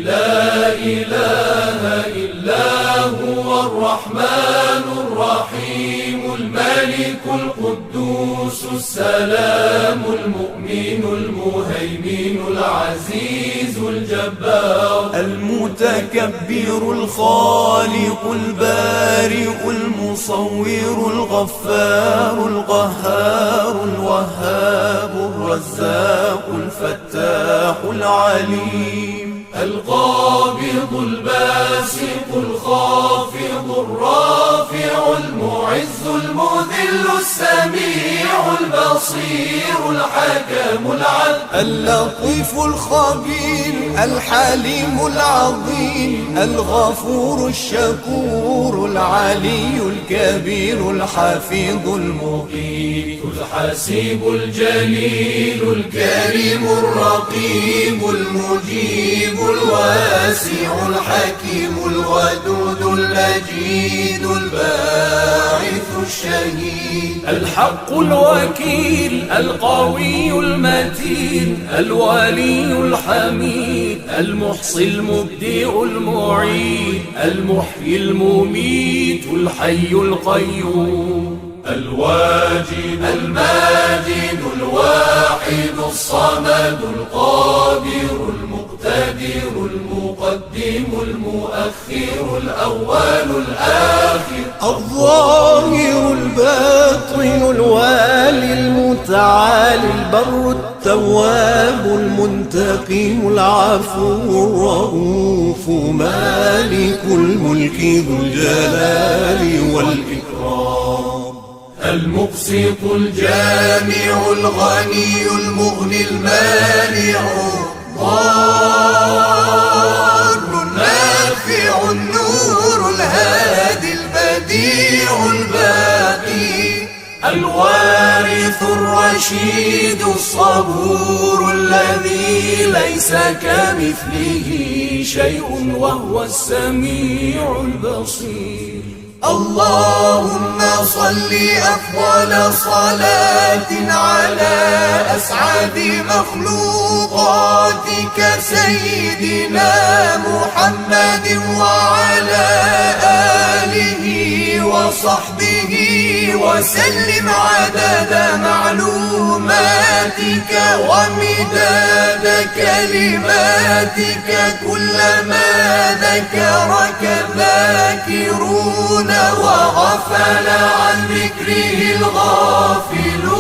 لا إله إلا هو الرحمن الرحيم الملك القدوس السلام المؤمن المهيمن العزيز الجبار المتكبر الخالق البارئ المصور الغفار القهار الوهاب الرزاق الفتاح العليم القابض الباسط الخافض الرافع المعز المذل السميع البصير الحكم العدل اللطيف الخبير الحليم العظيم الغفور الشكور العلي الكبير الحفيظ المقيت الحسيب الجليل الكريم الرقيب المجيب الواسع الحكيم الودود المجيد الباعث الشهيد الحق الوكيل القوي المتين الولي الحميد المحصي المبدع المعيد المحيي المميت الحي القيوم الواجد الماجد الواحد الصمد القادر المقتدر المقدم المؤخر الأول الآخر الظاهر الباطن الوالي المتعالي البر التواب المنتقم العفو الرؤوف مالك الملك ذو الجلال والإكرام المقسط الجامع الغني المغني المانع الضار النافع النور الهادي البديع الباقي الوارث الرشيد الصبور الذي ليس كمثله شيء وهو السميع البصير اللهم صل أفضل صلاة على أسعد مخلوقاتك سيدنا محمد وعلى آله وصحبه وسلم عدد معلوماتك ومداد كلماتك كلما ذكرك الذاكرون وغفل عن ذكره الغافلون